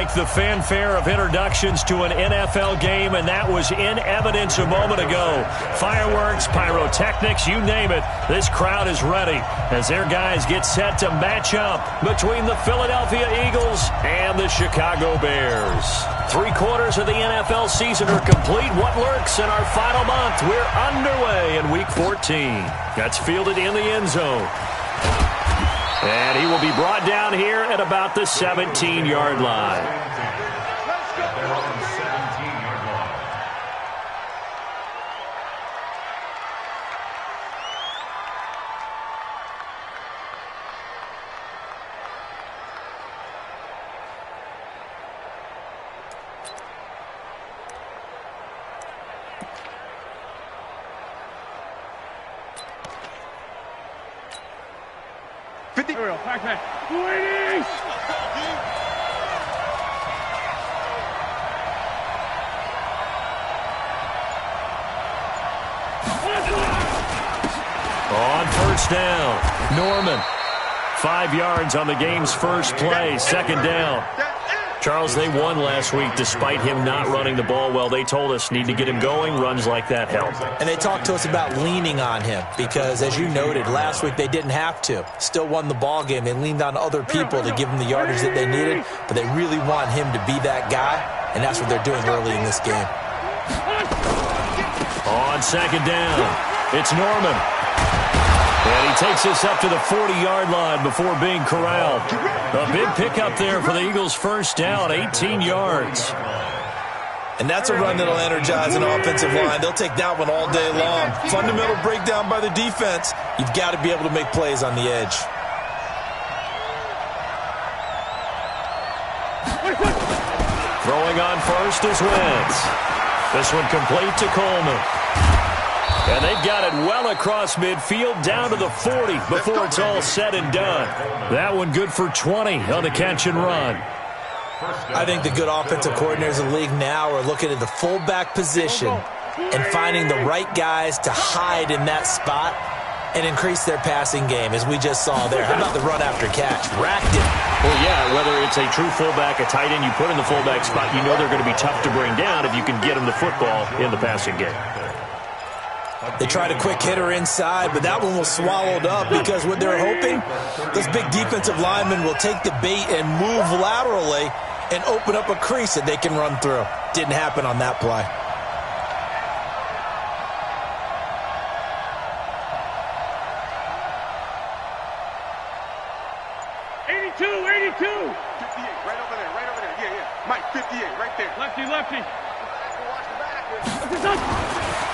like the fanfare of introductions to an NFL game, and that was in evidence a moment ago. Fireworks, pyrotechnics, you name it. This crowd is ready as their guys get set to match up between the Philadelphia Eagles and the Chicago Bears. 3/4 of the NFL season are complete. What lurks in our final month? We're underway in Week 14. That's fielded in the end zone. And he will be brought down here at about the 17-yard line. On first down, Norman. 5 yards on the game's first play, second down. Charles, they won last week despite him not running the ball well. They told us need to get him going. Runs like that help. And they talked to us about leaning on him because, as you noted, last week they didn't have to. Still won the ball game. They leaned on other people to give them the yardage that they needed, but they really want him to be that guy, and that's what they're doing early in this game. On second down, it's Norman. And he takes us up to the 40-yard line before being corralled. A big pickup there for the Eagles' first down, 18 yards. And that's a run that'll energize an offensive line. They'll take that one all day long. Fundamental breakdown by the defense. You've got to be able to make plays on the edge. Throwing on first is Wentz. This one complete to Coleman. And they've got it well across midfield down to the 40 before it's all said and done. That one good for 20 on the catch and run. I think the good offensive coordinators in the league now are looking at the fullback position and finding the right guys to hide in that spot and increase their passing game, as we just saw there. How about the run after catch? Racked it. Well, yeah, whether it's a true fullback, a tight end you put in the fullback spot, you know they're going to be tough to bring down if you can get them the football in the passing game. They tried a quick hitter inside, but that one was swallowed up because what they're hoping, those big defensive linemen will take the bait and move laterally and open up a crease that they can run through. Didn't happen on that play.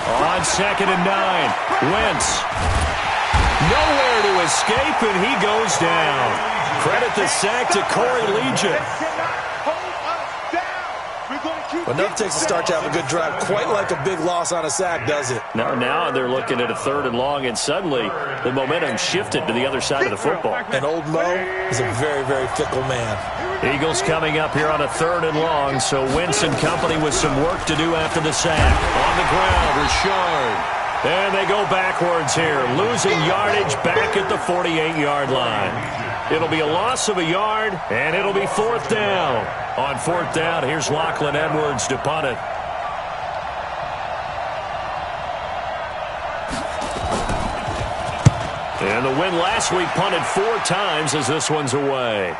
On second and 9, Wentz. Nowhere to escape, and he goes down. Credit the sack to Corey Legion. But nothing takes a start to have a good drive. Quite like a big loss on a sack, does it? Now they're looking at a 3rd and long, and suddenly the momentum shifted to the other side of the football. And old Mo is a very, very fickle man. Eagles coming up here on a 3rd and long, so Wentz and company with some work to do after the sack. On the ground, Richard. And they go backwards here, losing yardage back at the 48-yard line. It'll be a loss of a yard, and it'll be 4th down. On 4th down, here's Lachlan Edwards to punt it. And the win last week punted 4 times as this one's away.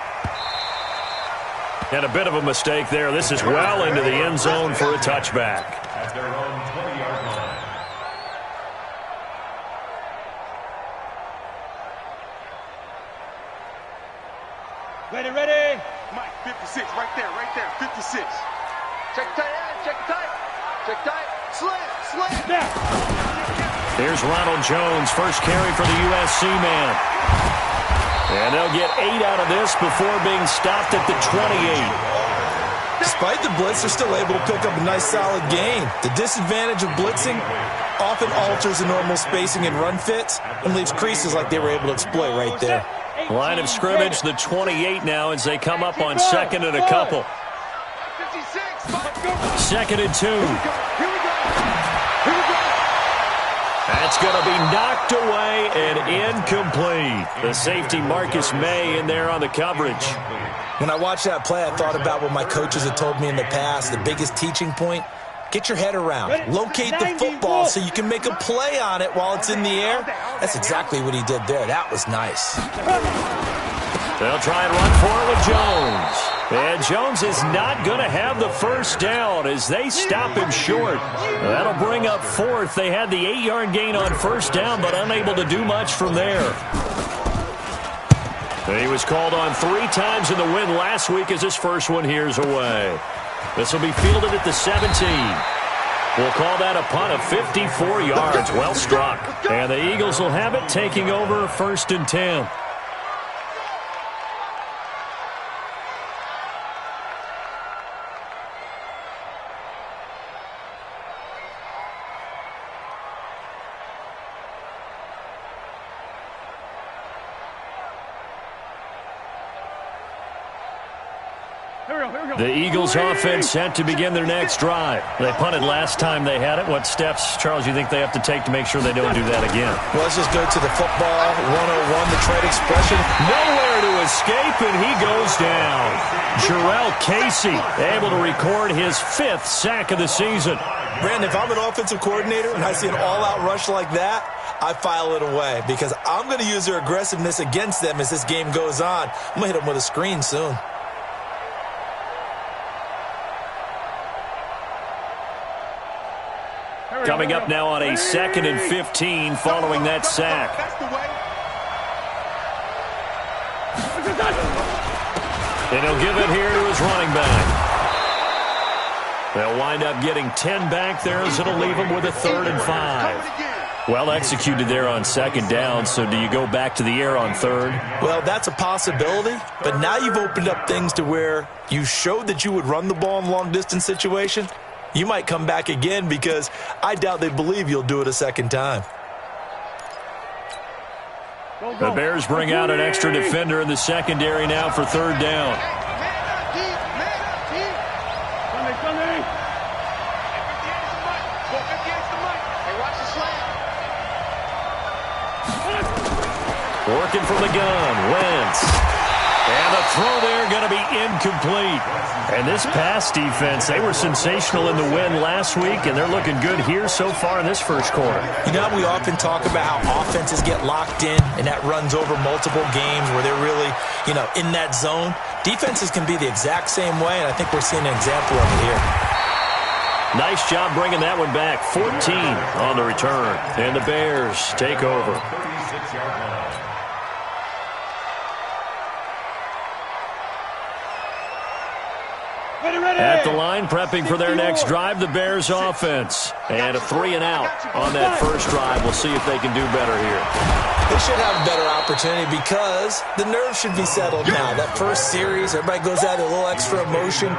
And a bit of a mistake there. This is well into the end zone for a touchback. At their own 20-yard line. Ready. Mike, 56, right there, 56. Check tight end, check tight. Slant. Now. There's Ronald Jones, first carry for the USC man. And they'll get 8 out of this before being stopped at the 28. Despite the blitz, they're still able to pick up a nice, solid gain. The disadvantage of blitzing often alters the normal spacing and run fits and leaves creases like they were able to exploit right there. Line of scrimmage, the 28 now as they come up on 2nd and a couple. 2nd and 2. That's going to be knocked away and incomplete. The safety Marcus May in there on the coverage. When I watched that play, I thought about what my coaches had told me in the past. The biggest teaching point, get your head around. Locate the football so you can make a play on it while it's in the air. That's exactly what he did there. That was nice. They'll try and run for it with Jones. And Jones is not going to have the first down as they stop him short. That'll bring up fourth. They had the 8-yard gain on first down, but unable to do much from there. He was called on 3 times in the win last week as his first one here's away. This will be fielded at the 17. We'll call that a punt of 54 yards. Well struck. And the Eagles will have it, taking over 1st and 10. The Eagles offense set to begin their next drive. They punted last time they had it. What steps, Charles, you think they have to take to make sure they don't do that again? Well, let's just go to the football 101, the trade expression. Nowhere to escape, and he goes down. Jarrell Casey able to record his 5th sack of the season. Brandon, if I'm an offensive coordinator and I see an all-out rush like that, I file it away because I'm going to use their aggressiveness against them as this game goes on. I'm going to hit them with a screen soon. Coming up now on a 2nd and 15 following that sack. And he'll give it here to his running back. They'll wind up getting 10 back there as it'll leave them with a 3rd and 5. Well executed there on 2nd down, so do you go back to the air on 3rd? Well, that's a possibility, but now you've opened up things to where you showed that you would run the ball in long-distance situation. You might come back again because I doubt they believe you'll do it a 2nd time. The Bears bring out an extra defender in the secondary now for 3rd down. Working from the gun, Wentz. And the throw there going to be incomplete. And this pass defense, they were sensational in the win last week, and they're looking good here so far in this first quarter. You know, we often talk about how offenses get locked in, and that runs over multiple games where they're really, in that zone. Defenses can be the exact same way, and I think we're seeing an example of it here. Nice job bringing that one back. 14 on the return. And the Bears take over. At the line, prepping for their next drive, the Bears offense. And a 3-and-out on that first drive. We'll see if they can do better here. They should have a better opportunity because the nerves should be settled now. That first series, everybody goes out with a little extra emotion.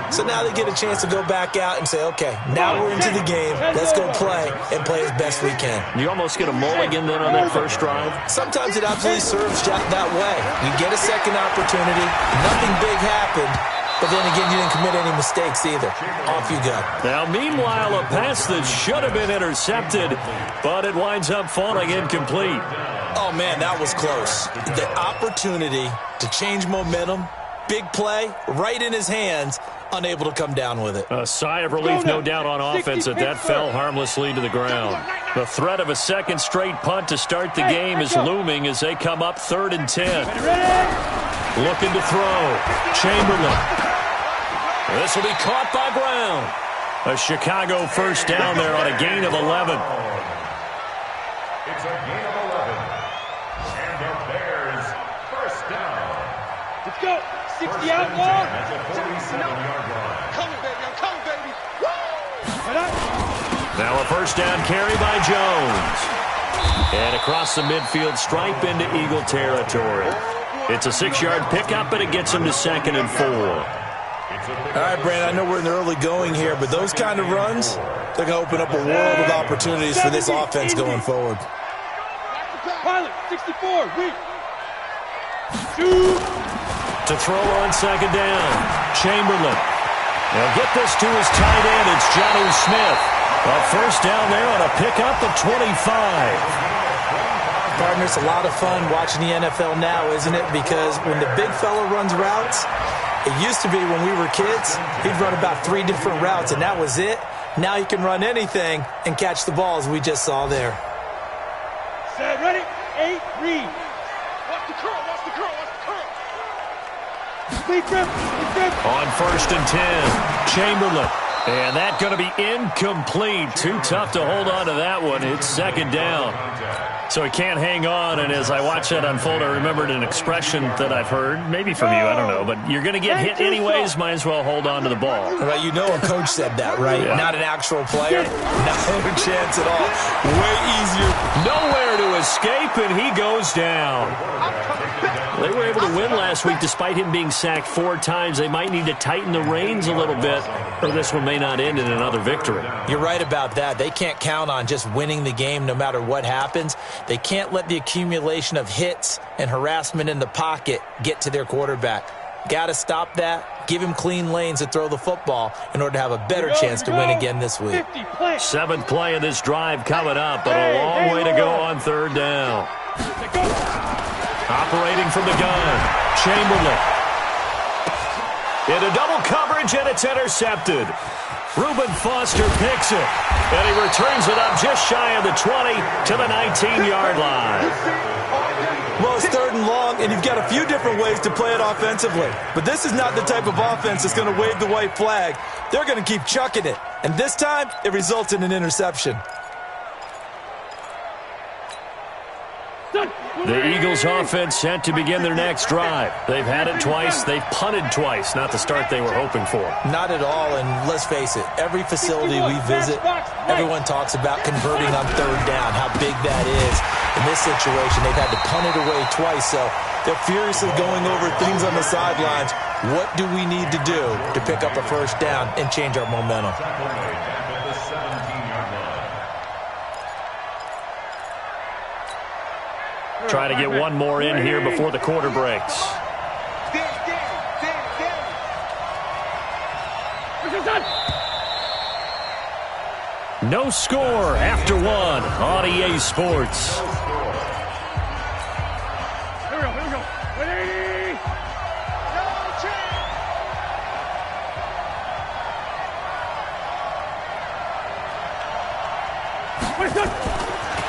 So now they get a chance to go back out and say, okay, now we're into the game. Let's go play and play as best we can. You almost get a mulligan then on that first drive? Sometimes it absolutely serves that way. You get a second opportunity. Nothing big happened. But then again, you didn't commit any mistakes either. Off you go. Now, meanwhile, a pass that should have been intercepted, but it winds up falling incomplete. Oh, man, that was close. The opportunity to change momentum, big play, right in his hands, unable to come down with it. A sigh of relief, no doubt, on offense that fell harmlessly to the ground. The threat of a second straight punt to start the game is looming as they come up 3rd and 10. Looking to throw. Chamberlain. This will be caught by Brown. A Chicago first down there on a gain of 11. It's a gain of 11. And the Bears first down. Let's go. 60 out long. At the 47-yard line. Coming, baby. I'm coming, baby. Now a first down carry by Jones. And across the midfield stripe into Eagle territory. It's a 6-yard pickup, but it gets him to 2nd and 4. All right, Brandon, I know we're in the early going here, but those kind of runs, they're going to open up a world of opportunities for this offense going forward. Pilot, 64, weak. To throw on 2nd down, Chamberlain. They'll get this to his tight end. It's Jonnu Smith. A first down there on a pickup of 25. Partner, it's a lot of fun watching the NFL now, isn't it? Because when the big fella runs routes, it used to be when we were kids, he'd run about 3 different routes, and that was it. Now he can run anything and catch the ball, as we just saw there. Set, ready, 8, read. Watch the curl, watch the curl, watch the curl. Lead grip. On first and 10, Chamberlain. And that going to be incomplete. Too tough to hold on to that one. It's second down. So he can't hang on, and as I watch that unfold, I remembered an expression that I've heard, maybe from you, I don't know, but you're going to get hit anyways, might as well hold on to the ball. Well, you know a coach said that, right? Yeah. Not an actual player. No chance at all. Way easier. Nowhere to escape, and he goes down. They were able to win last week despite him being sacked 4 times. They might need to tighten the reins a little bit, or this one may not end in another victory. You're right about that. They can't count on just winning the game no matter what happens. They can't let the accumulation of hits and harassment in the pocket get to their quarterback. Got to stop that. Give him clean lanes to throw the football in order to have a better chance to win again this week. 7th play of this drive coming up, but a long way to go on third down. Operating from the gun, Chamberlain. Into double coverage, and it's intercepted. Reuben Foster picks it, and he returns it up just shy of the 20 to the 19-yard line. Well, it's 3rd and long, and you've got a few different ways to play it offensively. But this is not the type of offense that's going to wave the white flag. They're going to keep chucking it. And this time, it results in an interception. The Eagles offense set to begin their next drive. They've had it twice. They've punted twice. Not the start they were hoping for. Not at all, and let's face it, every facility we visit, everyone talks about converting on 3rd down, how big that is. In this situation, they've had to punt it away twice, so they're furiously going over things on the sidelines. What do we need to do to pick up a first down and change our momentum? Trying to get one more in here before the quarter breaks. No score after 1 on EA Sports. Here we go. Ready?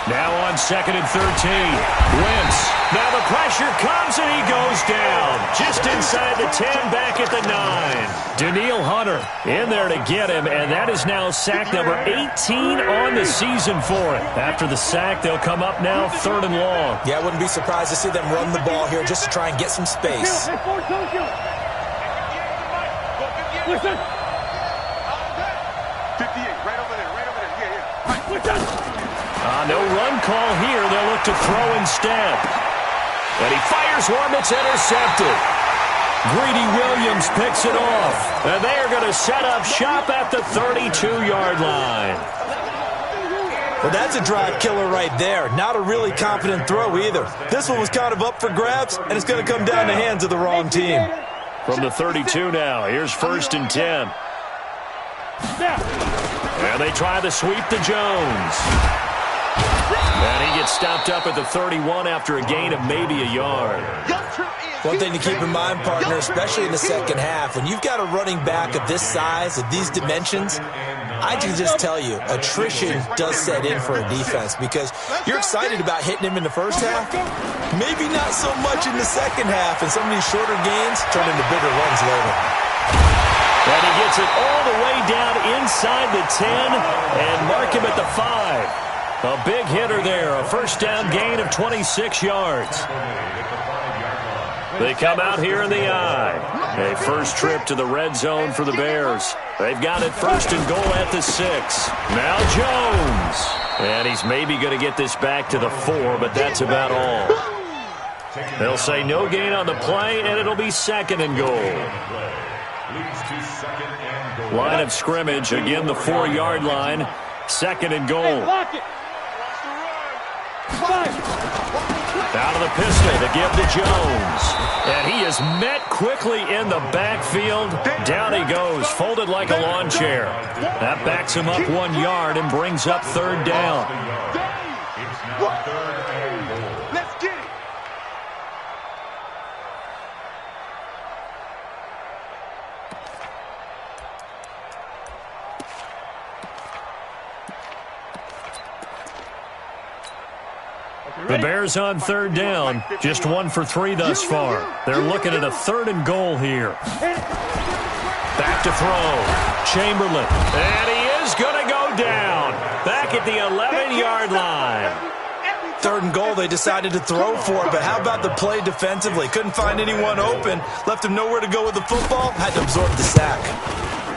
Now on 2nd and 13. Wentz. Now the pressure comes and he goes down. Just inside the 10, back at the 9. Danielle Hunter in there to get him, and that is now sack number 18 on the season for it. After the sack, they'll come up now 3rd and long. Yeah, I wouldn't be surprised to see them run the ball here just to try and get some space. Listen. 58, right over there. Yeah. No run call here. They'll look to throw instead. And he fires one that's intercepted. Greedy Williams picks it off. And they are going to set up shop at the 32-yard line. Well, that's a drive killer right there. Not a really confident throw either. This one was kind of up for grabs, and it's going to come down the hands of the wrong team. From the 32 now, here's 1st and 10. And they try to sweep to Jones. And he gets stopped up at the 31 after a gain of maybe a yard. One thing to keep in mind, partner, especially in the second half, when you've got a running back of this size, of these dimensions, I can just tell you, attrition does set in for a defense because you're excited about hitting him in the first half, maybe not so much in the second half, and some of these shorter gains turn into bigger runs later. And he gets it all the way down inside the 10 and mark him at the 5. A big hitter there, a first down gain of 26 yards. They come out here in the I. A first trip to the red zone for the Bears. They've got it 1st and goal at the 6. Now Jones. And he's maybe going to get this back to the 4, but that's about all. They'll say no gain on the play, and it'll be 2nd and goal. Line of scrimmage, again the 4-yard line. 2nd and goal. Out of the pistol to give to Jones. And he is met quickly in the backfield. Down he goes, folded like a lawn chair. That backs him up 1 yard and brings up third down. It's now third and goal. Let's get it. The Bears on third down, just 1 for 3 thus far. They're looking at a 3rd and goal here. Back to throw. Chamberlain. And he is going to go down. Back at the 11-yard line. 3rd and goal, they decided to throw for it, but how about the play defensively? Couldn't find anyone open, left him nowhere to go with the football, had to absorb the sack.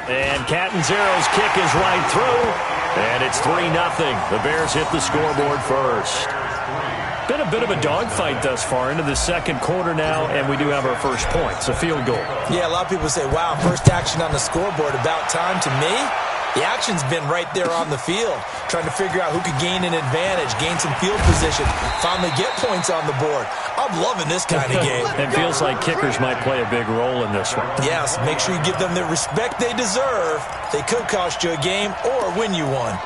And Catanzaro's kick is right through, and it's 3-0. The Bears hit the scoreboard first. Been a bit of a dogfight thus far into the second quarter now, and we do have our first point. It's a field goal. Yeah, a lot of people say, wow, first action on the scoreboard, about time. To me, the action's been right there on the field, trying to figure out who could gain an advantage, gain some field position, finally get points on the board. I'm loving this kind of game. It feels like kickers might play a big role in this one. Yes, make sure you give them the respect they deserve. They could cost you a game or win you one.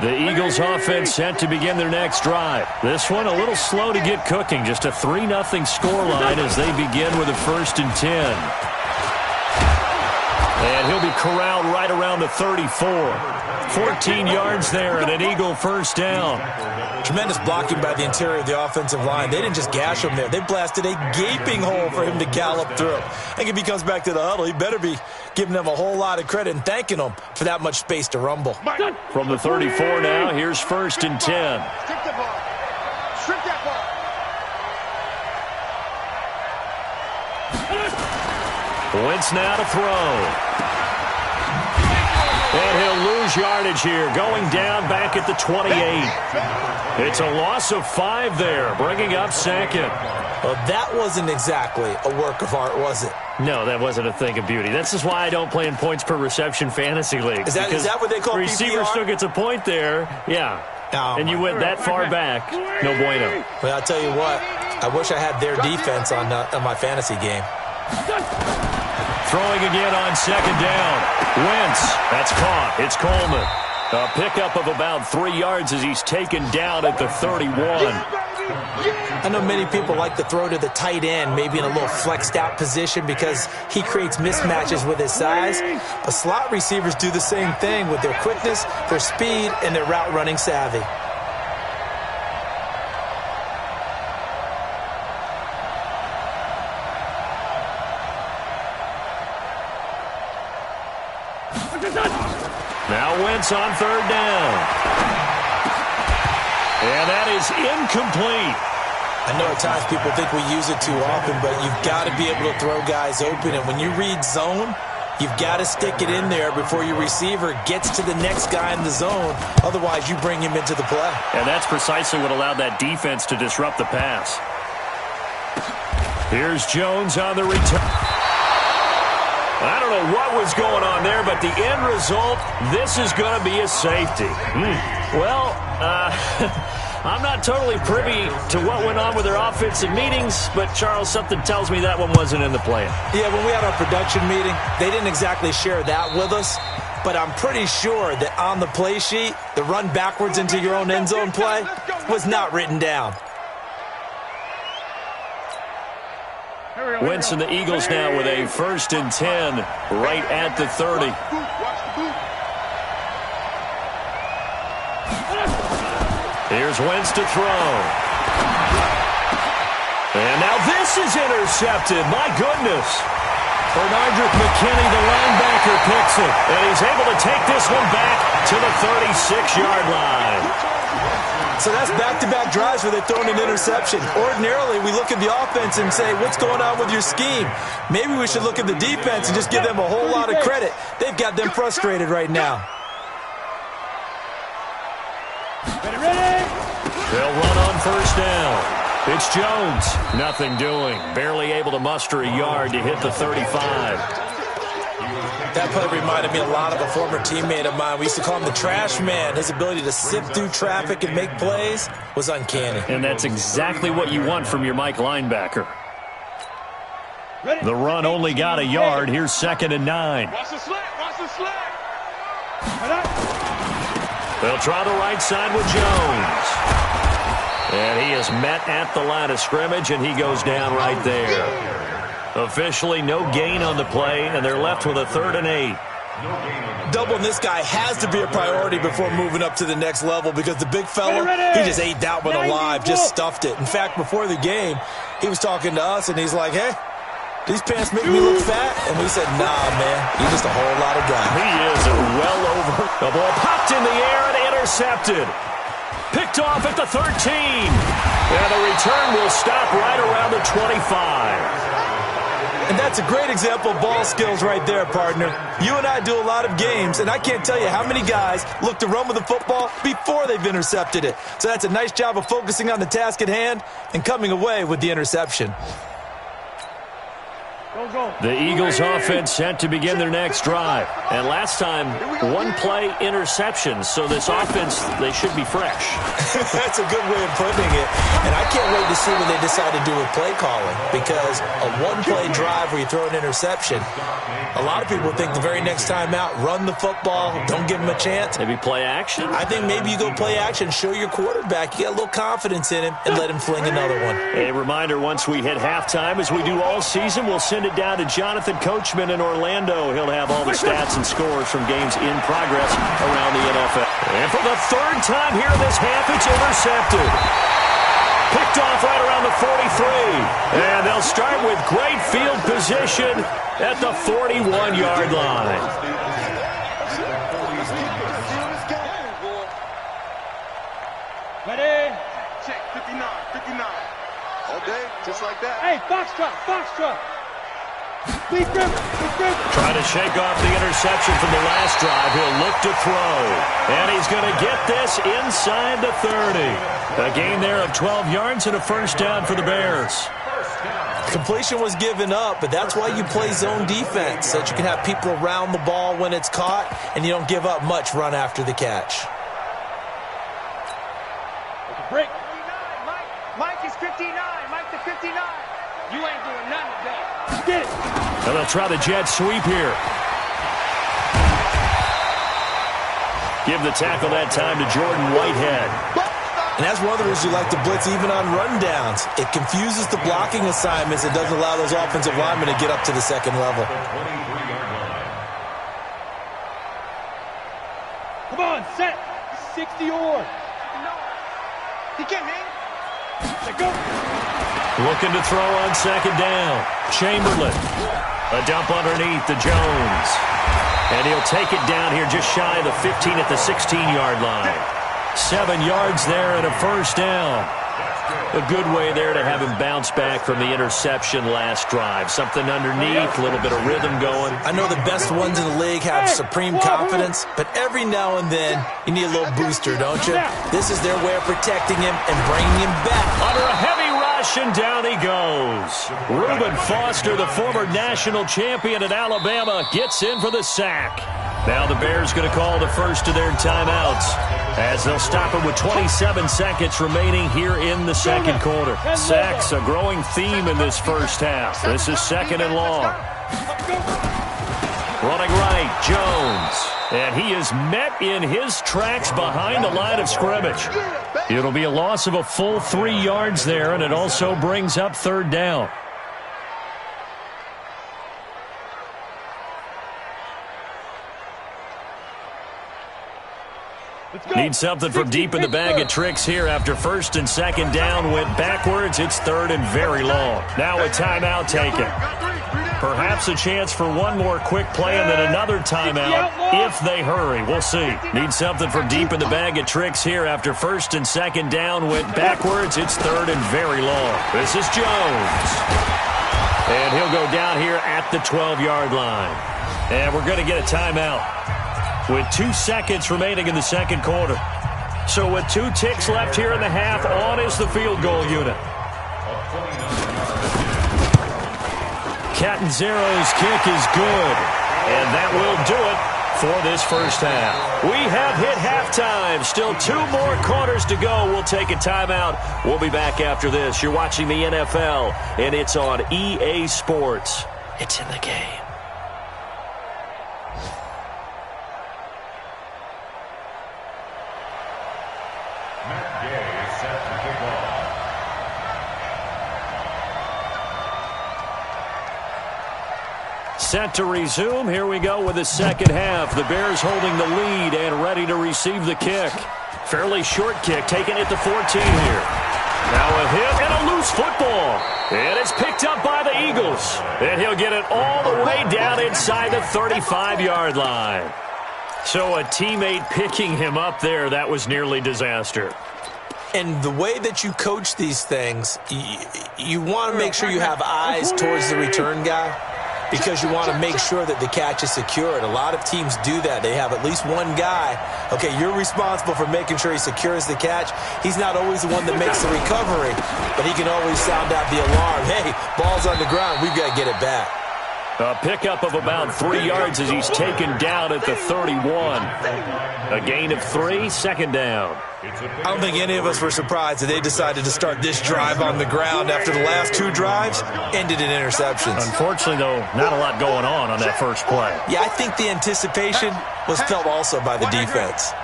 The Eagles offense set to begin their next drive. This one a little slow to get cooking. Just a 3-0 scoreline as they begin with a 1st and 10. And he'll be corralled right around the 34. 14 yards there and an Eagle first down. Tremendous blocking by the interior of the offensive line. They didn't just gash him there. They blasted a gaping hole for him to gallop through. I think if he comes back to the huddle, he better be giving them a whole lot of credit and thanking them for that much space to rumble. From the 34 now, here's 1st and 10. Strip the ball. Strip that ball. Wentz now to throw. And he'll lose yardage here, going down back at the 28. It's a loss of 5 there, bringing up 2nd. Well, that wasn't exactly a work of art, was it? No, that wasn't a thing of beauty. This is why I don't play in points per reception fantasy leagues. Is that what they call receiver PPR? still gets a point there, yeah. Oh, and you went that far back, no bueno. Well, I'll tell you what, I wish I had their defense on my fantasy game. Throwing again on 2nd down. Wentz, that's caught. It's Coleman. A pickup of about 3 yards as he's taken down at the 31. I know many people like to throw to the tight end, maybe in a little flexed out position because he creates mismatches with his size. But slot receivers do the same thing with their quickness, their speed, and their route running savvy. Now Wentz on 3rd down. And that is incomplete. I know at times people think we use it too often, but you've got to be able to throw guys open. And when you read zone, you've got to stick it in there before your receiver gets to the next guy in the zone. Otherwise, you bring him into the play. And that's precisely what allowed that defense to disrupt the pass. Here's Jones on the return. I don't know what was going on there, but the end result, this is going to be a safety. Well, I'm not totally privy to what went on with their offensive meetings, but, Charles, something tells me that one wasn't in the plan. Yeah, when we had our production meeting, they didn't exactly share that with us, but I'm pretty sure that on the play sheet, the run backwards into your own end zone play was not written down. Wentz and the Eagles now with a 1st and 10 right at the 30. Here's Wentz to throw. And now this is intercepted. My goodness. Bernardrick McKinney, the linebacker, picks it. And he's able to take this one back to the 36-yard line. So that's back-to-back drives where they're throwing an interception. Ordinarily, we look at the offense and say, what's going on with your scheme? Maybe we should look at the defense and just give them a whole lot of credit. They've got them frustrated right now. They'll run on 1st down. It's Jones. Nothing doing. Barely able to muster a yard to hit the 35. That play reminded me a lot of a former teammate of mine. We used to call him the trash man. His ability to sift through traffic and make plays was uncanny. And that's exactly what you want from your Mike linebacker. The run only got a yard. Here's 2nd and 9. Watch the slant. Watch the slant. They'll try the right side with Jones. And he is met at the line of scrimmage, and he goes down right there. Officially no gain on the play, and they're left with a 3rd and 8. Doubling this guy has to be a priority before moving up to the next level because the big fella, he just ate that one alive, just stuffed it. In fact, before the game, he was talking to us, and he's like, hey, these pants make me look fat? And we said, nah, man, you're just a whole lot of guy. He is well over. The ball popped in the air and intercepted. Picked off at the 13. And the return will stop right around the 25. And that's a great example of ball skills right there, partner. You and I do a lot of games, and I can't tell you how many guys look to run with the football before they've intercepted it. So that's a nice job of focusing on the task at hand and coming away with the interception. The Eagles offense set to begin their next drive. And last time, 1-play interception. So this offense, they should be fresh. That's a good way of putting it. And I can't wait to see what they decide to do with play calling. Because a 1-play drive where you throw an interception, a lot of people think the very next time out, run the football, don't give him a chance. Maybe play action? I think maybe you go play action, show your quarterback, you got a little confidence in him, and let him fling another one. A reminder, once we hit halftime, as we do all season, we'll send it down to Jonathan Coachman in Orlando. He'll have all the stats and scores from games in progress around the NFL. And for the 3rd time here in this half, it's intercepted. Picked off right around the 43. And they'll start with great field position at the 41-yard line. Ready? Check, 59, 59. All day, just like that. Hey, foxtrot, foxtrot. Big grip, big grip. Trying to shake off the interception from the last drive. He'll look to throw. And he's going to get this inside the 30. A gain there of 12 yards and a 1st down for the Bears. Completion was given up, but that's why you play zone defense, so that you can have people around the ball when it's caught, and you don't give up much run after the catch. Break. Mike is 59. Mike to 59. You ain't doing nothing today. Get it. And they'll try the jet sweep here. Give the tackle that time to Jordan Whitehead. And that's one of the reasons you like to blitz even on rundowns. It confuses the blocking assignments. It doesn't allow those offensive linemen to get up to the 2nd level. Come on, set. 60 or. He can't hang. Let go. Looking to throw on 2nd down. Chamberlain. A dump underneath to Jones. And he'll take it down here just shy of the 15 at the 16-yard line. 7 yards there and a 1st down. A good way there to have him bounce back from the interception last drive. Something underneath, a little bit of rhythm going. I know the best ones in the league have supreme confidence, but every now and then you need a little booster, don't you? This is their way of protecting him and bringing him back. Under a heavy rush, and down he goes. Reuben Foster, the former national champion at Alabama, gets in for the sack. Now the Bears going to call the first of their timeouts as they'll stop it with 27 seconds remaining here in the 2nd quarter. Sacks, a growing theme in this 1st half. This is 2nd and long. Running right, Jones. And he is met in his tracks behind the line of scrimmage. It'll be a loss of a full 3 yards there, and it also brings up 3rd down. Need something from deep in the bag of tricks here after 1st and 2nd down went backwards. It's 3rd and very long. Now a timeout taken. Perhaps a chance for one more quick play and then another timeout if they hurry. We'll see. Need something from deep in the bag of tricks here after 1st and 2nd down went backwards. It's 3rd and very long. This is Jones. And he'll go down here at the 12-yard line. And we're going to get a timeout with 2 seconds remaining in the 2nd quarter. So with 2 ticks left here in the half, on is the field goal unit. Catanzaro's kick is good. And that will do it for this first half. We have hit halftime. Still 2 more quarters to go. We'll take a timeout. We'll be back after this. You're watching the NFL, and it's on EA Sports. It's in the game. Set to resume. Here we go with the second half. The Bears holding the lead and ready to receive the kick. Fairly short kick, taken at the 14 here. Now a hit and a loose football. And it's picked up by the Eagles. And he'll get it all the way down inside the 35-yard line. So a teammate picking him up there, that was nearly disaster. And the way that you coach these things, you want to make sure you have eyes towards the return guy, because you want to make sure that the catch is secured. A lot of teams do that. They have at least one guy. Okay, you're responsible for making sure he secures the catch. He's not always the one that makes the recovery, but he can always sound out the alarm. Hey, ball's on the ground. We've got to get it back. A pickup of about 3 yards as he's taken down at the 31. A gain of 3, second down. I don't think any of us were surprised that they decided to start this drive on the ground after the last 2 drives ended in interceptions. Unfortunately, though, not a lot going on that first play. Yeah, I think the anticipation was felt also by the defense.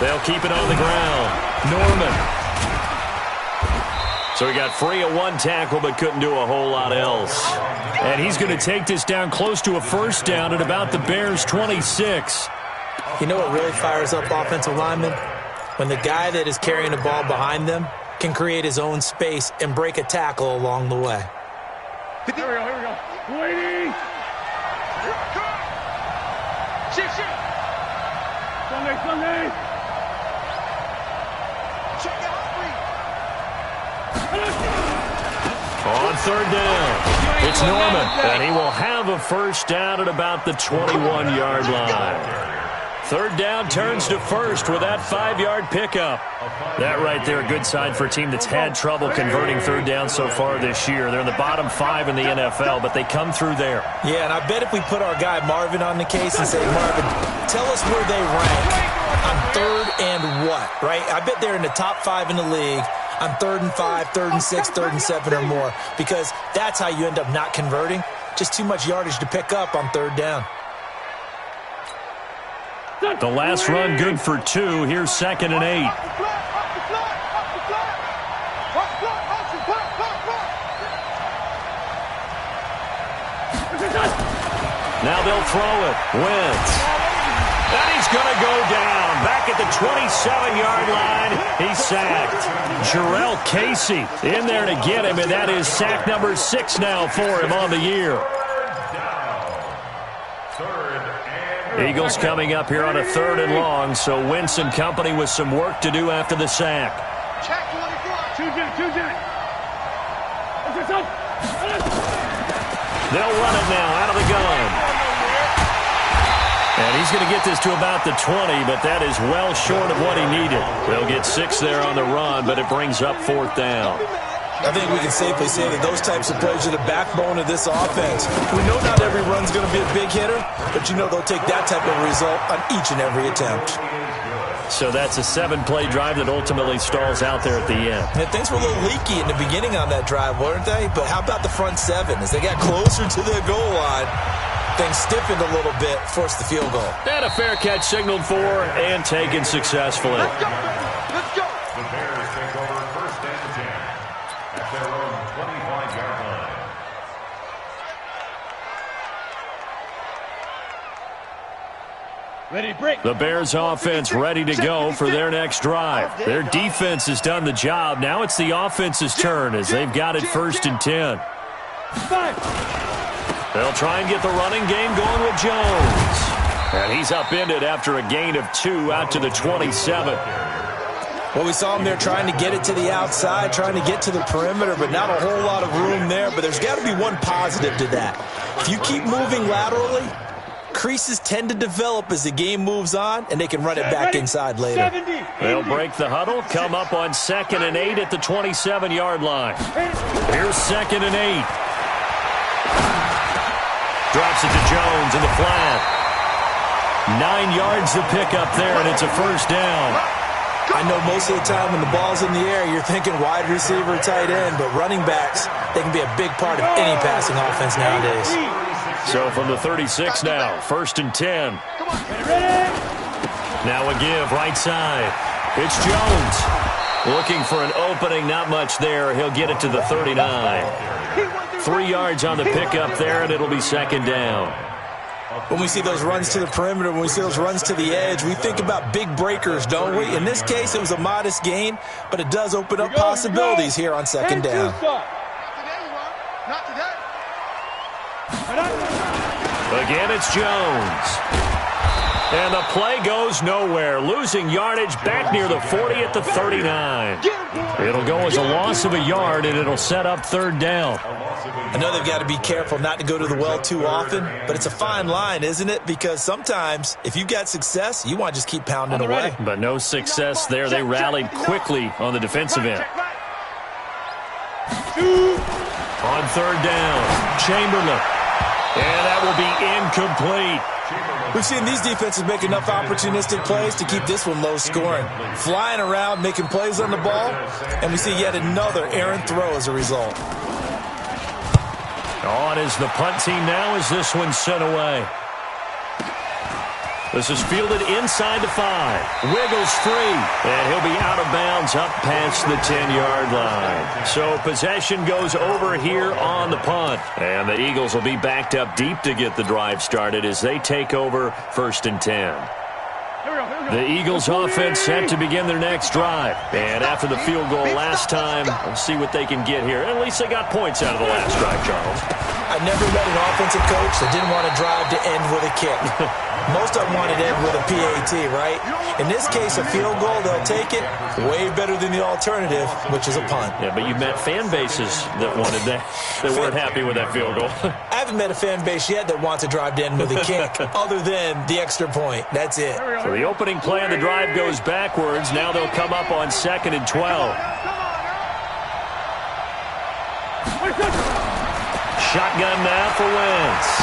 They'll keep it on the ground. Norman. So he got free of 1 tackle but couldn't do a whole lot else. And he's going to take this down close to a first down at about the Bears' 26. You know what really fires up offensive linemen? When the guy that is carrying the ball behind them can create his own space and break a tackle along the way. Here we go. Waiting. Shit. Sunday. Check it out. On third down, it's Norman, and he will have a first down at about the 21-yard line. Third down turns to first with that 5-yard pickup. That right there, a good sign for a team that's had trouble converting third down so far this year. They're in the bottom 5 in the NFL, but they come through there. Yeah, and I bet if we put our guy Marvin on the case and say, Marvin, tell us where they rank on third and what, right? I bet they're in the top 5 in the league on 3rd and 5, 3rd and 6, 3rd and 7 or more, because that's how you end up not converting. Just too much yardage to pick up on third down. The last run good for 2. Here's 2nd and 8. Now they'll throw it. Wentz. And he's going to go down. Back at the 27-yard line, he's sacked. Jarrell Casey in there to get him, and that is sack number 6 now for him on the year. Eagles coming up here on a 3rd and long, so Wentz and company with some work to do after the sack. Check 24. They'll run it now out of the gun. And he's going to get this to about the 20, but that is well short of what he needed. They'll get 6 there on the run, but it brings up 4th down. I think we can safely say that those types of plays are the backbone of this offense. We know not every run's going to be a big hitter, but you know they'll take that type of result on each and every attempt. So that's a 7-play drive that ultimately stalls out there at the end. Yeah, things were a little leaky in the beginning on that drive, weren't they? But how about the front 7? As they got closer to the goal line, things stiffened a little bit, forced the field goal. And a fair catch signaled for and taken successfully. Let's go. The Bears take over 1st and 10 at their own 25-yard line. Ready, break. The Bears offense ready to go for their next drive. Their defense has done the job. Now it's the offense's turn as they've got it 1st and 10. 5. They'll try and get the running game going with Jones. And he's upended after a gain of 2 out to the 27. Well, we saw him there trying to get it to the outside, trying to get to the perimeter, but not a whole lot of room there. But there's got to be one positive to that. If you keep moving laterally, creases tend to develop as the game moves on, and they can run it back inside later. They'll break the huddle, come up on 2nd and 8 at the 27-yard line. Here's 2nd and 8. Drops it to Jones in the flat. 9 yards to pick up there, and it's a first down. I know most of the time when the ball's in the air, you're thinking wide receiver, tight end, but running backs, they can be a big part of any passing offense nowadays. So from the 36 now, 1st and 10. Now a give, right side. It's Jones. Looking for an opening, not much there. He'll get it to the 39. 3 yards on the pickup there, and it'll be 2nd down. When we see those runs to the perimeter, when we see those runs to the edge, we think about big breakers, don't we? In this case, it was a modest gain, but it does open up possibilities here on 2nd down. Not today. Again, it's Jones. And the play goes nowhere. Losing yardage back near the 40 at the 39. It'll go as a loss of a yard, and it'll set up 3rd down. I know they've got to be careful not to go to the well too often, but it's a fine line, isn't it? Because sometimes, if you've got success, you want to just keep pounding away. But no success there. They rallied quickly on the defensive end. On 3rd down, Chamberlain. And that will be incomplete. We've seen these defenses make enough opportunistic plays to keep this one low scoring. Flying around, making plays on the ball, and we see yet another errant throw as a result. On is the punt team now as this one's sent away. This is fielded inside the 5. Wiggles free. And he'll be out of bounds up past the 10-yard line. So possession goes over here on the punt. And the Eagles will be backed up deep to get the drive started as they take over 1st and 10. The Eagles offense set to begin their next drive. And after the field goal last time, we'll see what they can get here. At least they got points out of the last drive, Charles. I never met an offensive coach that didn't want to drive to end with a kick. Most of them wanted to end with a PAT, right? In this case, a field goal, they'll take it. Way better than the alternative, which is a punt. Yeah, but you met fan bases that wanted that, that weren't happy with that field goal. I haven't met a fan base yet that wants to drive to end with a kick, other than the extra point. That's it. So the opening play of the drive goes backwards. Now they'll come up on 2nd and 12. Shotgun now for Wentz.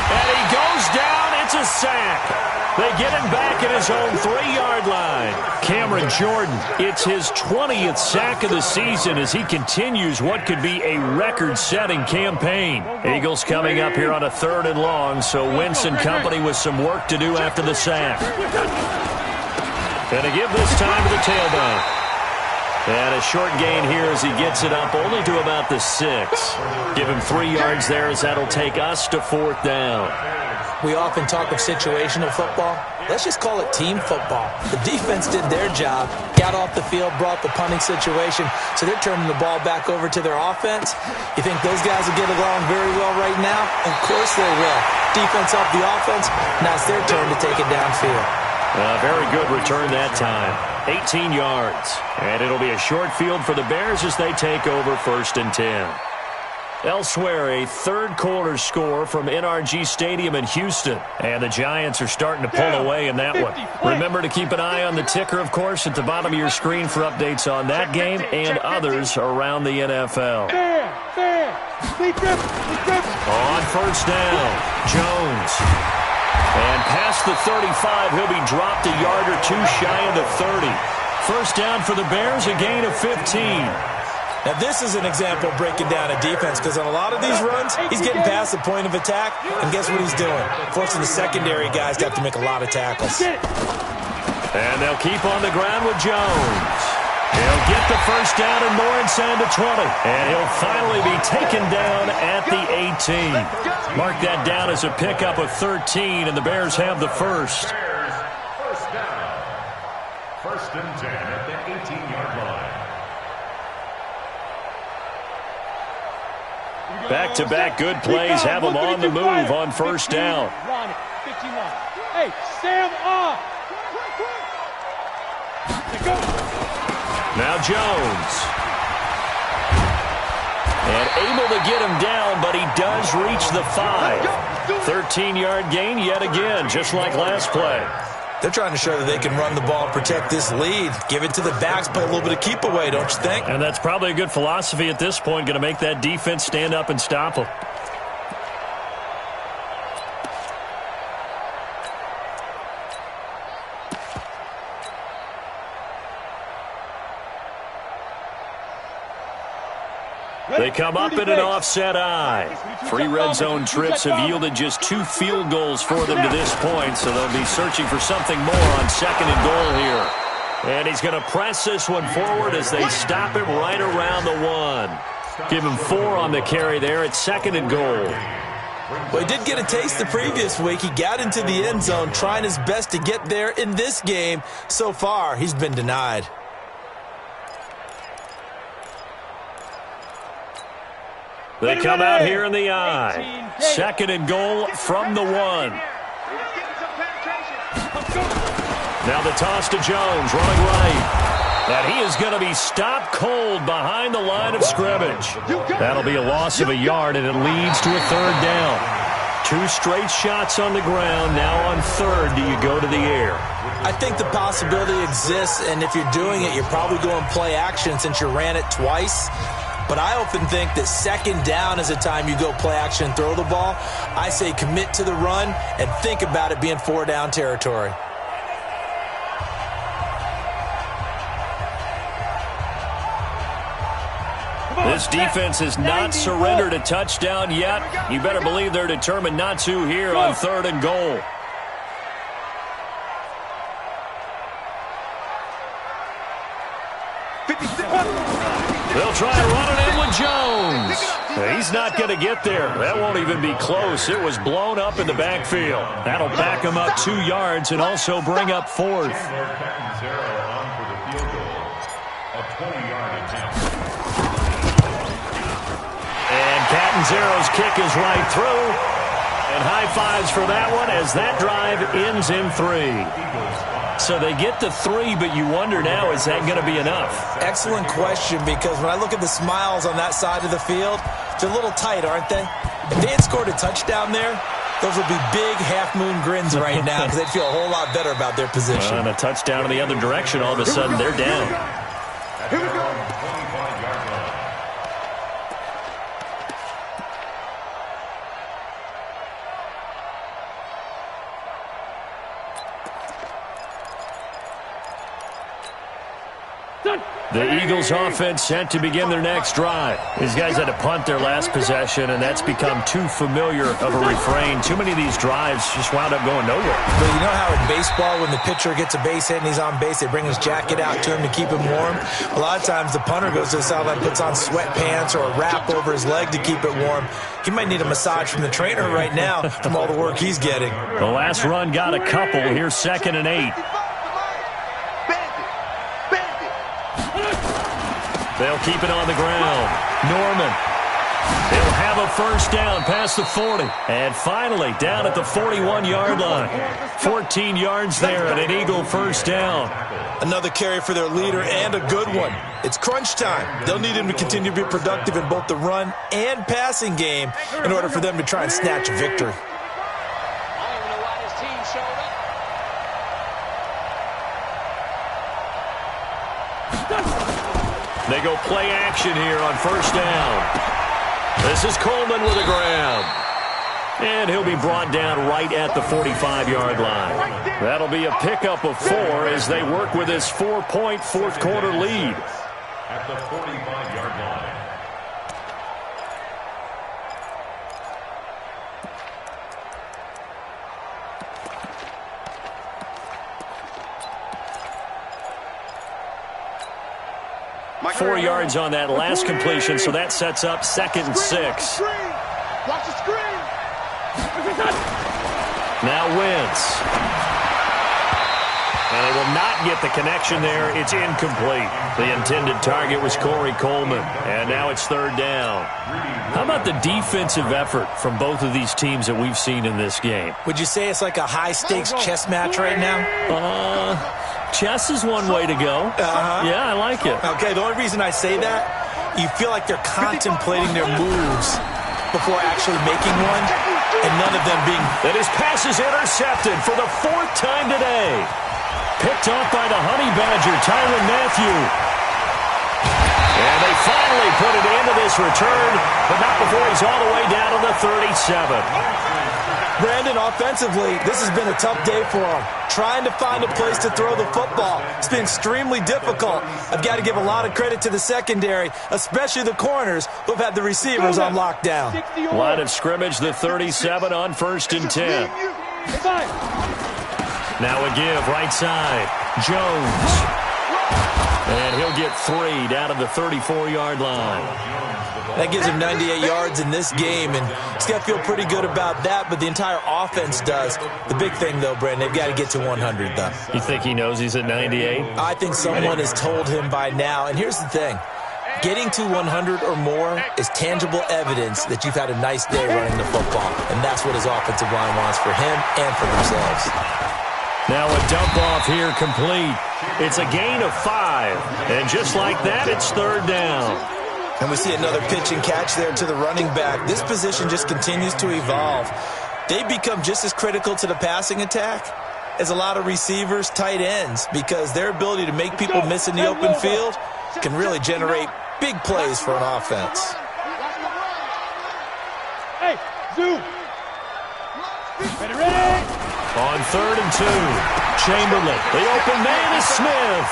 And he goes down. It's a sack. They get him back at his own 3-yard line. Cameron Jordan, it's his 20th sack of the season as he continues what could be a record-setting campaign. Eagles coming up here on a 3rd and long, so Wentz and company with some work to do after the sack. Gonna give this time to the tailback. And a short gain here as he gets it up only to about the 6. Give him 3 yards there as that'll take us to 4th down. We often talk of situational football. Let's just call it team football. The defense did their job, got off the field, brought the punting situation, so they're turning the ball back over to their offense. You think those guys will get along very well right now? Of course they will. Defense off the offense, now it's their turn to take it downfield. Very good return that time. 18 yards. And it'll be a short field for the Bears as they take over 1st and 10. Elsewhere, a 3rd quarter score from NRG Stadium in Houston. And the Giants are starting to pull away in that one. Remember to keep an eye on the ticker, of course, at the bottom of your screen for updates on that game and others around the NFL. On 1st down, Jones. And past the 35, he'll be dropped a yard or 2 shy of the 30. 1st down for the Bears, a gain of 15. Now, this is an example of breaking down a defense because on a lot of these runs, he's getting past the point of attack, and guess what he's doing? Forcing the secondary guys to have to make a lot of tackles. And they'll keep on the ground with Jones. He'll get the 1st down and more inside the 20. And he'll finally be taken down at the 18. Mark that down as a pickup of 13, and the Bears have the 1st. First down. 1st and 10 at the 18-yard line. Back-to-back good plays have them on the move on 1st down. Hey, Sam off. Now Jones. And able to get him down, but he does reach the 5. 13-yard gain yet again, just like last play. They're trying to show that they can run the ball and protect this lead. Give it to the backs, play a little bit of keep away, don't you think? And that's probably a good philosophy at this point, going to make that defense stand up and stop them. They come up in an offset eye. 3 red zone trips have yielded just 2 field goals for them to this point, so they'll be searching for something more on 2nd and goal here. And he's going to press this one forward as they stop him right around the 1. Give him 4 on the carry there at 2nd and goal. Well, he did get a taste the previous week. He got into the end zone trying his best to get there in this game. So far, he's been denied. They come out here in the eye. 2nd and goal from the 1. Now the toss to Jones, running right. And he is going to be stopped cold behind the line of scrimmage. That'll be a loss of a yard, and it leads to a 3rd down. 2 straight shots on the ground. Now on 3rd, do you go to the air? I think the possibility exists, and if you're doing it, you're probably going play action since you ran it twice. But I often think that 2nd down is a time you go play action and throw the ball. I say commit to the run and think about it being 4 down territory. This defense has not surrendered a touchdown yet. You better believe they're determined not to here on 3rd and goal. They'll try to run it in with Jones. He's not going to get there. That won't even be close. It was blown up in the backfield. That'll back him up 2 yards and also bring up 4th. And Catanzero's kick is right through. And high fives for that one as that drive ends in 3. So they get to 3, but you wonder now, is that going to be enough? Excellent question, because when I look at the smiles on that side of the field, they're a little tight, aren't they? If they had scored a touchdown there, those would be big half-moon grins right now because they'd feel a whole lot better about their position. And a touchdown in the other direction, all of a sudden they're down. Here we go. 25-yard line. 1. The Eagles offense set to begin their next drive. These guys had to punt their last possession, and that's become too familiar of a refrain. Too many of these drives just wound up going nowhere. But you know how in baseball, when the pitcher gets a base hit and he's on base, they bring his jacket out to him to keep him warm? A lot of times the punter goes to the sideline, puts on sweatpants or a wrap over his leg to keep it warm. He might need a massage from the trainer right now from all the work he's getting. The last run got a couple. Here's 2nd and 8. They'll keep it on the ground. Norman. They'll have a 1st down past the 40. And finally, down at the 41-yard line. 14 yards there and an Eagle 1st down. Another carry for their leader and a good one. It's crunch time. They'll need him to continue to be productive in both the run and passing game in order for them to try and snatch a victory. They go play action here on 1st down. This is Coleman with a grab. And he'll be brought down right at the 45-yard line. That'll be a pickup of 4 as they work with this 4-point 4th quarter lead. At the 45-yard line. Four yards on that last completion, so that sets up 2nd and 6. Watch the screen. Now Wentz. And they will not get the connection there. It's incomplete. The intended target was Corey Coleman. And now it's 3rd down. How about the defensive effort from both of these teams that we've seen in this game? Would you say it's like a high-stakes chess match right now? Chess is one way to go. Yeah, I like it. Okay, the only reason I say that, you feel like they're contemplating their moves before actually making one. and none of them being... And his pass is intercepted for the 4th time today. Picked off by the Honey Badger, Tyrann Mathieu. And they finally put it into this return, but not before he's all the way down to the 37. Brandon, offensively, this has been a tough day for him. Trying to find a place to throw the football. It's been extremely difficult. I've got to give a lot of credit to the secondary, especially the corners who have had the receivers on lockdown. Line of scrimmage, the 37 on 1st and 10. Now a give, right side. Jones. And he'll get 3 down to the 34-yard line. That gives him 98 yards in this game, and he's got to feel pretty good about that, but the entire offense does. The big thing, though, Brandon, they've got to get to 100, though. You think he knows he's at 98? I think someone has told him by now, and here's the thing. Getting to 100 or more is tangible evidence that you've had a nice day running the football, and that's what his offensive line wants for him and for themselves. Now a dump off here complete. It's a gain of 5, and just like that, it's 3rd down. And we see another pitch and catch there to the running back. This position just continues to evolve. They become just as critical to the passing attack as a lot of receivers, tight ends, because their ability to make people miss in the open field can really generate big plays for an offense. Hey, zoom. Ready. On 3rd and 2, Chamberlain. The open man is Smith.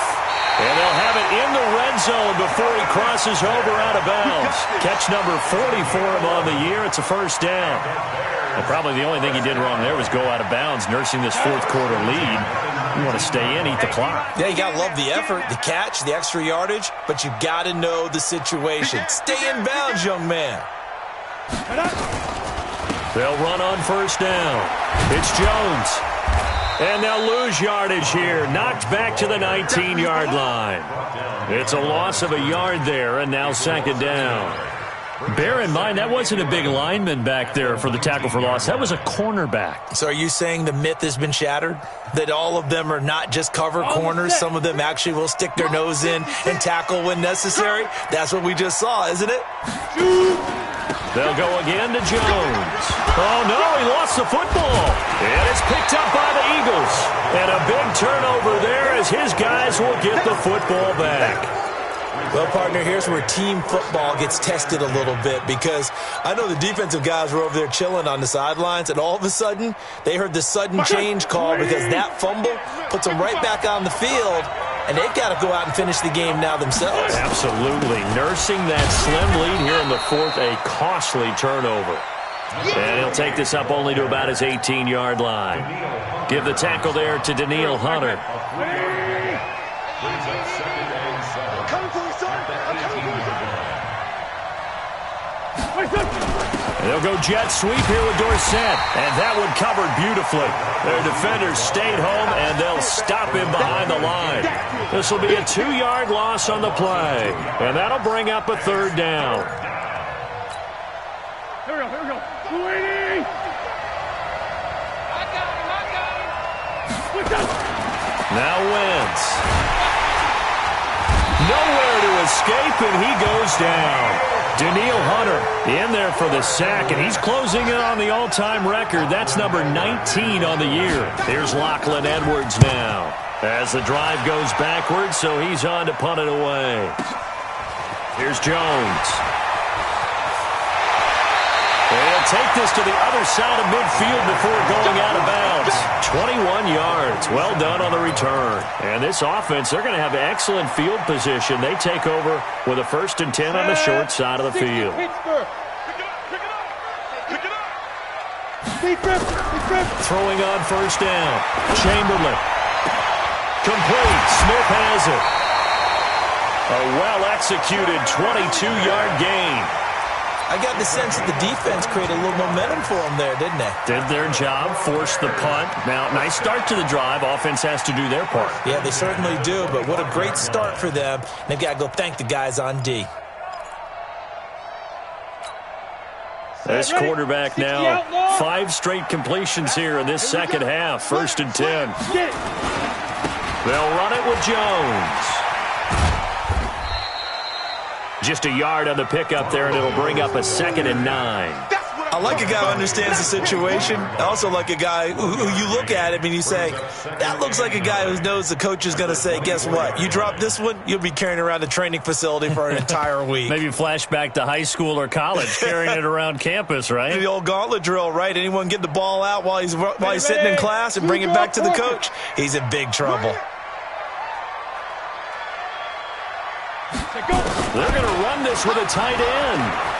And they'll have it in the red zone before he crosses over out of bounds. Catch number 40 for him on the year. It's a 1st down. And probably the only thing he did wrong there was go out of bounds, nursing this 4th quarter lead. You want to stay in, eat the clock. Yeah, you got to love the effort, the catch, the extra yardage, but you got to know the situation. Stay in bounds, young man. They'll run on 1st down. It's Jones. And they'll lose yardage here. Knocked back to the 19-yard line. It's a loss of a yard there, and now 2nd down. Bear in mind, that wasn't a big lineman back there for the tackle for loss. That was a cornerback. So are you saying the myth has been shattered? That all of them are not just cover corners? Some of them actually will stick their nose in and tackle when necessary? That's what we just saw, isn't it? They'll go again to Jones. Oh, no, he lost the football. And it's picked up by the Eagles. And a big turnover there as his guys will get the football back. Well, partner, here's where team football gets tested a little bit, because I know the defensive guys were over there chilling on the sidelines, and all of a sudden they heard the sudden change call because that fumble puts them right back on the field, and they've got to go out and finish the game now themselves. Absolutely. Nursing that slim lead here in the 4th, a costly turnover. And he'll take this up only to about his 18-yard line. Give the tackle there to Daniil Hunter. They'll go jet sweep here with Dorsett, and that one covered beautifully. Their defenders stayed home, and they'll stop him behind the line. This will be a 2-yard loss on the play, and that'll bring up a 3rd down. Here we go. Sweetie! I got him. Now Wentz. Nowhere to escape, and he goes down. Daniil Hunter in there for the sack, and he's closing in on the all-time record. That's number 19 on the year. Here's Lachlan Edwards now as the drive goes backwards, so he's on to punt it away. Here's Jones. They'll take this to the other side of midfield before going out of bounds. 21 yards. Well done on the return. And this offense, they're going to have excellent field position. They take over with a 1st and 10 on the short side of the field. Throwing on 1st down. Chamberlain. Complete. Smith has it. A well-executed 22-yard gain. I got the sense that the defense created a little momentum for them there, didn't they? Did their job, forced the punt. Now, nice start to the drive. Offense has to do their part. Yeah, they certainly do, but what a great start for them. They've got to go thank the guys on D. This quarterback now, 5 straight completions here in this 2nd half. 1st and 10. They'll run it with Jones. Just a yard on the pickup there, and it'll bring up a 2nd and 9. I like a guy who understands the situation. I also like a guy who you look at him and you say, that looks like a guy who knows the coach is going to say, guess what? You drop this one, you'll be carrying around the training facility for an entire week. Maybe flashback to high school or college, carrying it around campus, right? The old gauntlet drill, right? Anyone get the ball out while he's sitting in class and bring it back to the coach? He's in big trouble. They're going to run this with a tight end.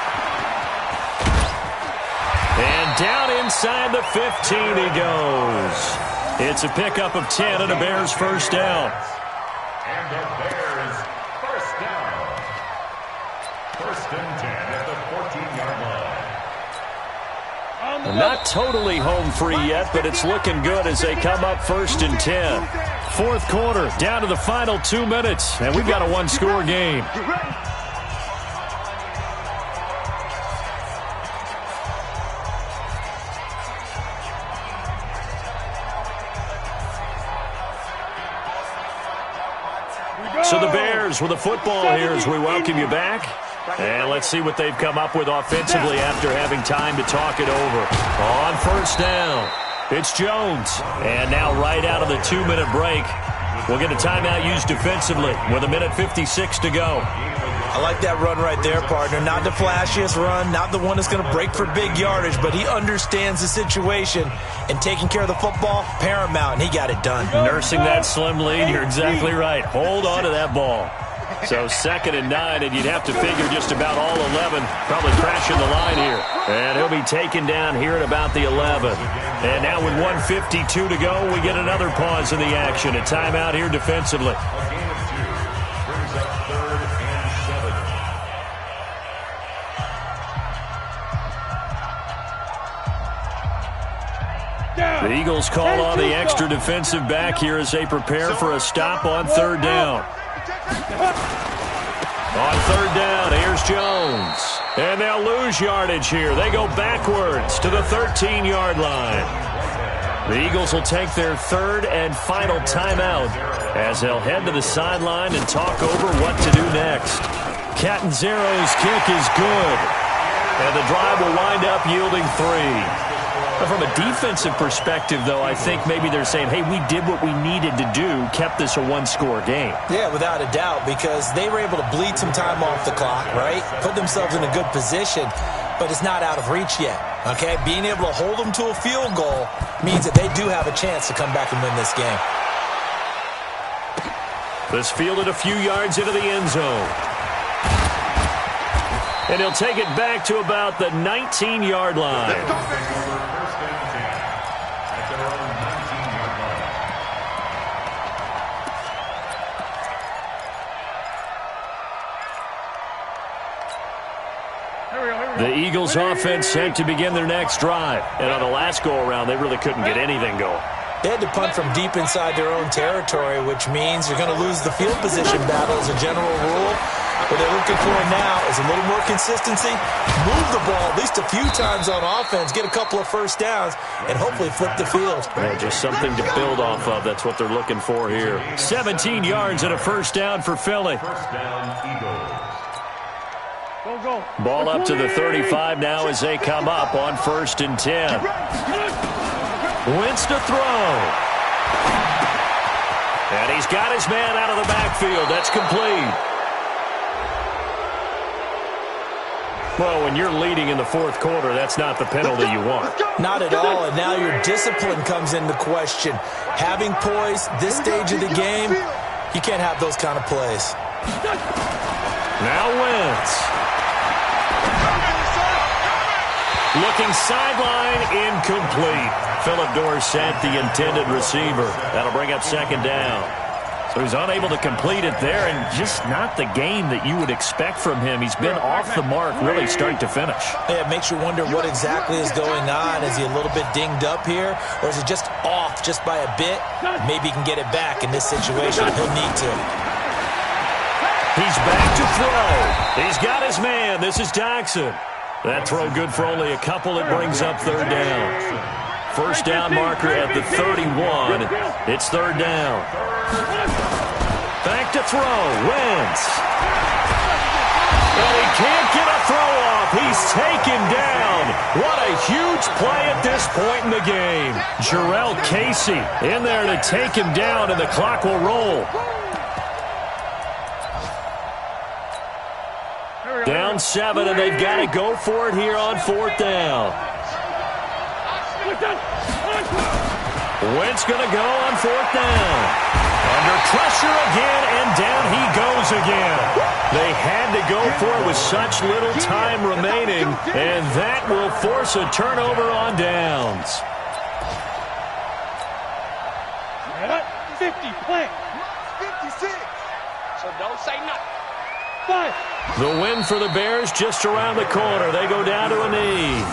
And down inside the 15 he goes. It's a pickup of 10 and a Bears first down. And the Bears first down. First and 10 at the 14-yard line. Not totally home free yet, but it's looking good as they come up first and 10. Fourth quarter, down to the final 2 minutes, and we've got a one-score game. So the Bears with the football here as we welcome you back. And let's see what they've come up with offensively after having time to talk it over. On first down, it's Jones. And now right out of the 2-minute break, we'll get a timeout used defensively with 1:56 to go. I like that run right there, partner. Not the flashiest run, not the one that's going to break for big yardage, but he understands the situation, and taking care of the football, paramount, and he got it done. Nursing that slim lead, you're exactly right. Hold on to that ball. So 2nd and 9, and you'd have to figure just about all 11 probably crashing the line here. And he'll be taken down here at about the 11. And now with 1:52 to go, we get another pause in the action. A timeout here defensively. A gain of 2 brings up 3rd and 7. The Eagles call on the extra defensive back here as they prepare for a stop on 3rd down. On 3rd down, here's Jones. And they'll lose yardage here. They go backwards to the 13-yard line. The Eagles will take their 3rd and final timeout as they'll head to the sideline and talk over what to do next. Catanzaro's kick is good. And the drive will wind up yielding 3. From a defensive perspective, though, I think maybe they're saying, hey, we did what we needed to do, kept this a one-score game. Yeah, without a doubt, because they were able to bleed some time off the clock, right? Put themselves in a good position, but it's not out of reach yet, okay? Being able to hold them to a field goal means that they do have a chance to come back and win this game. This fielded a few yards into the end zone. And he'll take it back to about the 19-yard line. The Eagles offense set to begin their next drive. And on the last go-around, they really couldn't get anything going. They had to punt from deep inside their own territory, which means you're going to lose the field position battle as a general rule. What they're looking for now is a little more consistency, move the ball at least a few times on offense, get a couple of first downs, and hopefully flip the field. Yeah, just something to build off of. That's what they're looking for here. 17 yards and a first down for Philly. First down, Eagles. Ball up to the 35 now as they come up on 1st and 10. Wentz to throw. And he's got his man out of the backfield. That's complete. Well, when you're leading in the 4th quarter, that's not the penalty you want. Not at all, and now your discipline comes into question. Having poise this stage of the game, you can't have those kind of plays. Now Wentz. Looking sideline, incomplete. Philip Dorsett, the intended receiver. That'll bring up 2nd down. So he's unable to complete it there, and just not the game that you would expect from him. He's been off the mark really start to finish. Yeah, it makes you wonder what exactly is going on. Is he a little bit dinged up here, or is it just off just by a bit? Maybe he can get it back in this situation. He'll need to. He's back to throw. He's got his man. This is Jackson. That throw good for only a couple. It brings up 3rd down. First down marker at the 31. It's 3rd down. Back to throw. Wentz. And he can't get a throw off. He's taken down. What a huge play at this point in the game. Jarrell Casey in there to take him down, and the clock will roll. Down 7, and they've got to go for it here on 4th down. Wentz going to go on 4th down. Under pressure again, and down he goes again. They had to go for it with such little time remaining, and that will force a turnover on downs. 50, play. 56. So don't say nothing. 5. The win for the Bears just around the corner. They go down to a knee.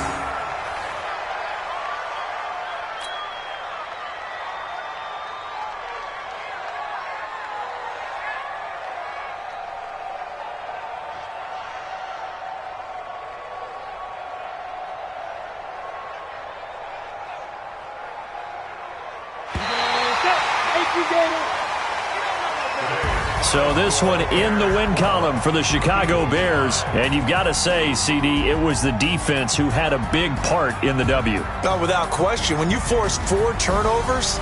So this one in the win column for the Chicago Bears. And you've got to say, CD, it was the defense who had a big part in the W. No, without question. When you force 4 turnovers,